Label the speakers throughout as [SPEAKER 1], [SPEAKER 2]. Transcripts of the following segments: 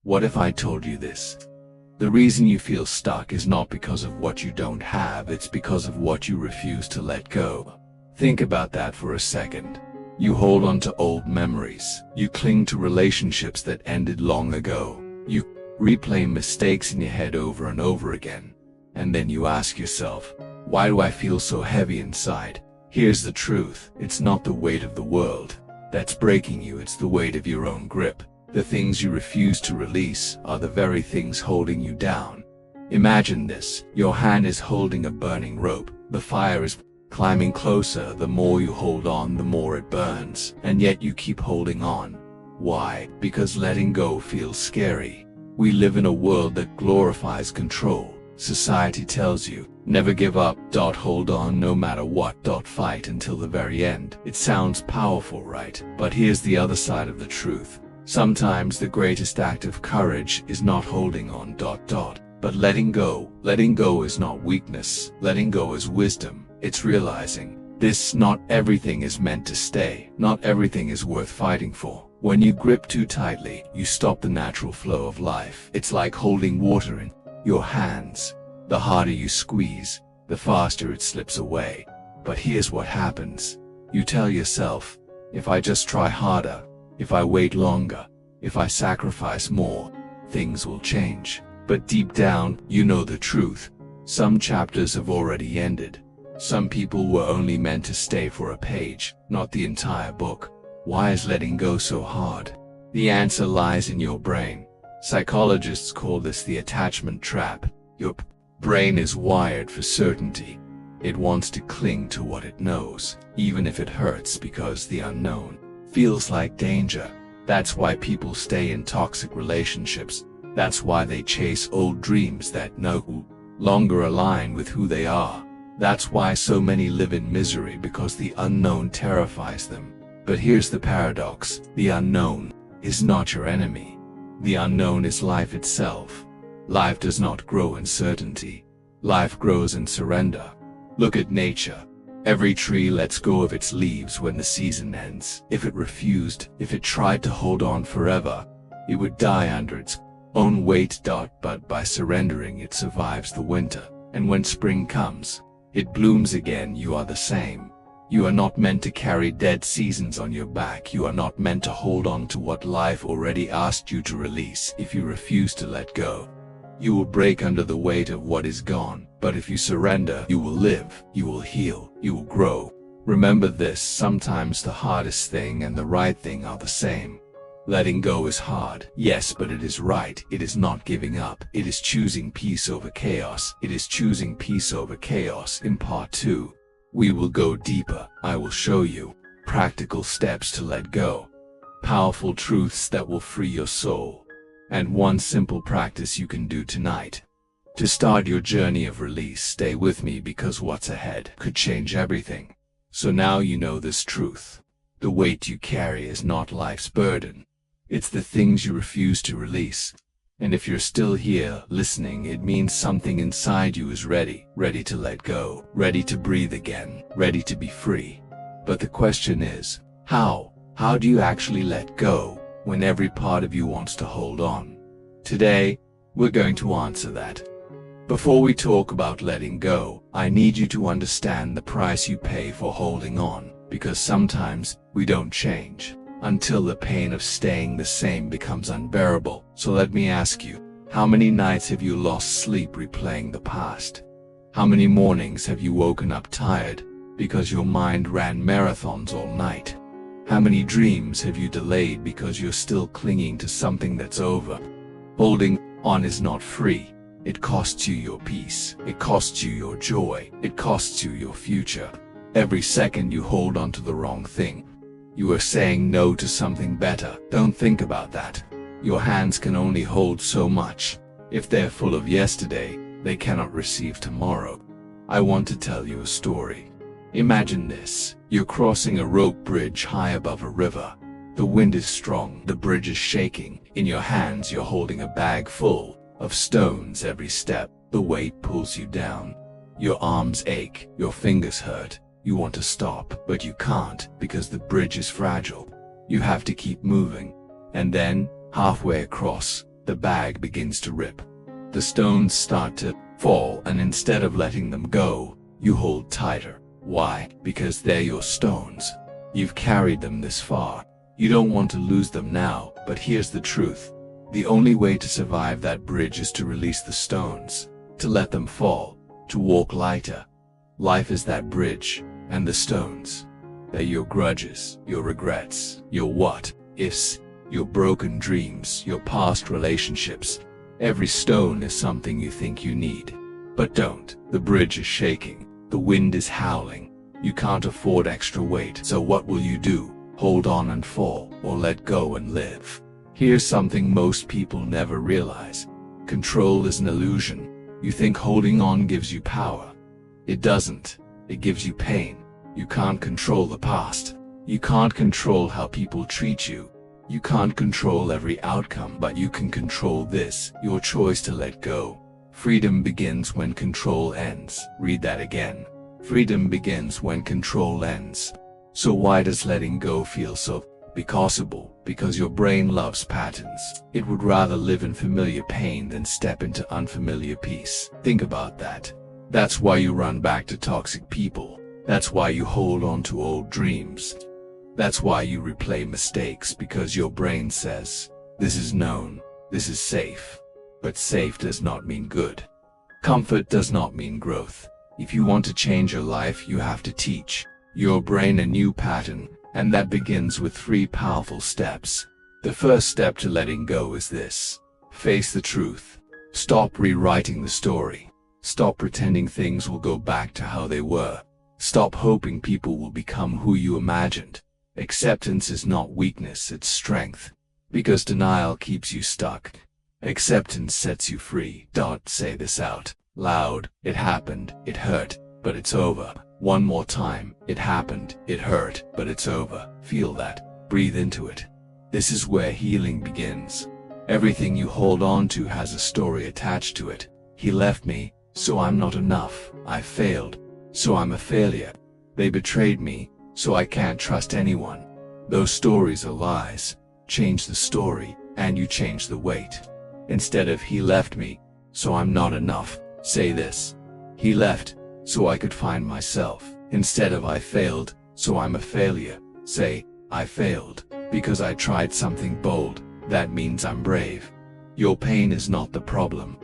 [SPEAKER 1] What if I told you this? The reason you feel stuck is not because of what you don't have, it's because of what you refuse to let go. Think about that for a second. You hold on to old memories. You cling to relationships that ended long ago. You replay mistakes in your head over and over again. And then you ask yourself, why do I feel so heavy inside? Here's the truth. It's not the weight of the world that's breaking you, it's the weight of your own grip. The things you refuse to release are the very things holding you down. Imagine this. Your hand is holding a burning rope. The fire is climbing closer. The more you hold on, the more it burns. And yet you keep holding on. Why? Because letting go feels scary. We live in a world that glorifies control. Society tells you, never give up, hold on no matter what, fight until the very end. It sounds powerful, right? But here's the other side of the truth. Sometimes the greatest act of courage is not holding on, but letting go. Letting go is not weakness. Letting go is wisdom. It's realizing this: not everything is meant to stay. Not everything is worth fighting for. When you grip too tightly, you stop the natural flow of life. It's like holding water in your hands. The harder you squeeze, the faster it slips away. But here's what happens. You tell yourself, if I just try harder, if I wait longer, if I sacrifice more, things will change. But deep down, you know the truth. Some chapters have already ended. Some people were only meant to stay for a page, not the entire book. Why is letting go so hard? The answer lies in your brain. Psychologists call this the attachment trap. Your brain is wired for certainty. It wants to cling to what it knows, even if it hurts, because the unknown feels like danger. That's why people stay in toxic relationships. That's why they chase old dreams that no longer align with who they are. That's why so many live in misery, because the unknown terrifies them. But here's the paradox. The unknown is not your enemy. The unknown is life itself. Life does not grow in certainty. Life grows in surrender. Look at nature. Every tree lets go of its leaves when the season ends. If it refused, if it tried to hold on forever, it would die under its own weight. But by surrendering, it survives the winter. And when spring comes, it blooms again. You are the same. You are not meant to carry dead seasons on your back. You are not meant to hold on to what life already asked you to release. If you refuse to let go, you will break under the weight of what is gone. But if you surrender, you will live, you will heal, you will grow. Remember this: sometimes the hardest thing and the right thing are the same. Letting go is hard, yes, but it is right. It is not giving up. It is choosing peace over chaos. It is choosing peace over chaos. In part 2, we will go deeper. I will show you practical steps to let go, powerful truths that will free your soul, and one simple practice you can do tonight to start your journey of release. Stay with me, because what's ahead could change everything. So now you know this truth. The weight you carry is not life's burden. It's the things you refuse to release. And if you're still here listening, it means something inside you is ready to let go, ready to breathe again, ready to be free. But the question is, how? How do you actually let go when every part of you wants to hold on? Today, we're going to answer that. Before we talk about letting go, I need you to understand the price you pay for holding on, because sometimes we don't change until the pain of staying the same becomes unbearable. So let me ask you, how many nights have you lost sleep replaying the past? How many mornings have you woken up tired because your mind ran marathons all night? How many dreams have you delayed because you're still clinging to something that's over? Holding on is not free. It costs you your peace. It costs you your joy. It costs you your future. Every second you hold on to the wrong thing, you are saying no to something better. Don't think about that. Your hands can only hold so much. If they're full of yesterday, they cannot receive tomorrow. I want to tell you a story. Imagine this. You're crossing a rope bridge high above a river. The wind is strong. The bridge is shaking. In your hands, you're holding a bag full of stones. Every step, the weight pulls you down. Your arms ache. Your fingers hurt. You want to stop, but you can't, because the bridge is fragile. You have to keep moving. And then, halfway across, the bag begins to rip. The stones start to fall, and instead of letting them go, you hold tighter. Why? Because they're your stones. You've carried them this far. You don't want to lose them now, but here's the truth. The only way to survive that bridge is to release the stones, to let them fall, to walk lighter. Life is that bridge, and the stones, they're your grudges, your regrets, your what-ifs, your broken dreams, your past relationships. Every stone is something you think you need, but don't. The bridge is shaking, the wind is howling. You can't afford extra weight, so what will you do? Hold on and fall, or let go and live? Here's something most people never realize. Control is an illusion. You think holding on gives you power. It doesn't. It gives you pain. You can't control the past. You can't control how people treat you. You can't control every outcome, but you can control this, your choice to let go. Freedom begins when control ends. Read that again. Freedom begins when control ends. So why does letting go feel so impossible? Because your brain loves patterns. It would rather live in familiar pain than step into unfamiliar peace. Think about that. That's why you run back to toxic people. That's why you hold on to old dreams. That's why you replay mistakes, because your brain says, this is known, this is safe. But safe does not mean good. Comfort does not mean growth. If you want to change your life, you have to teach your brain a new pattern, and that begins with 3 powerful steps. The first step to letting go is this. Face the truth. Stop rewriting the story. Stop pretending things will go back to how they were. Stop hoping people will become who you imagined. Acceptance is not weakness, it's strength. Because denial keeps you stuck. Acceptance sets you free. Say this out loud. It happened, it hurt, but it's over. One more time. It happened, it hurt, but it's over. Feel that. Breathe into it. This is where healing begins. Everything you hold on to has a story attached to it. He left me, so I'm not enough. I failed, so I'm a failure. They betrayed me, so I can't trust anyone. Those stories are lies. Change the story, and you change the weight. Instead of he left me, so I'm not enough, say this. He left, so I could find myself. Instead of I failed, so I'm a failure, say, I failed, because I tried something bold. That means I'm brave. Your pain is not the problem.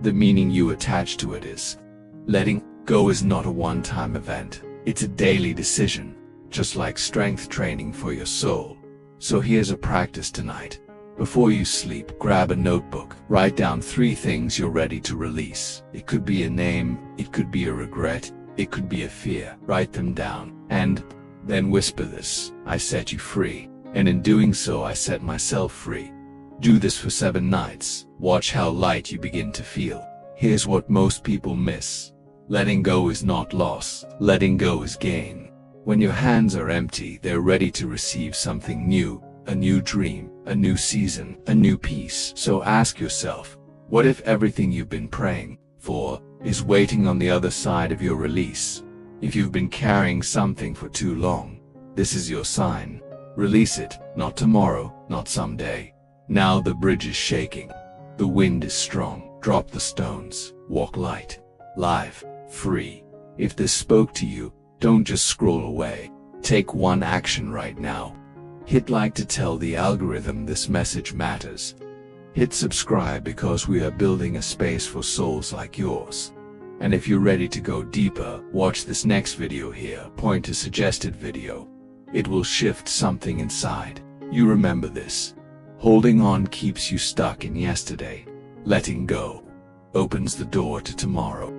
[SPEAKER 1] The meaning you attach to it is. Letting go is not a one-time event. It's a daily decision, just like strength training for your soul. So here's a practice tonight. Before you sleep, grab a notebook. Write down 3 things you're ready to release. It could be a name, it could be a regret, it could be a fear. Write them down, and then whisper this. I set you free, and in doing so I set myself free. Do this for 7 nights. Watch how light you begin to feel. Here's what most people miss. Letting go is not loss. Letting go is gain. When your hands are empty, they're ready to receive something new. A new dream, a new season, a new peace. So ask yourself, what if everything you've been praying for is waiting on the other side of your release? If you've been carrying something for too long, this is your sign. Release it, not tomorrow, not someday. Now the bridge is shaking. The wind is strong. Drop the stones. Walk light, live, free. If this spoke to you, don't just scroll away. Take one action right now. Hit like to tell the algorithm this message matters. Hit subscribe because we are building a space for souls like yours. And if you're ready to go deeper, watch this next video here. Point to suggested video. It will shift something inside. You remember this. Holding on keeps you stuck in yesterday. Letting go opens the door to tomorrow.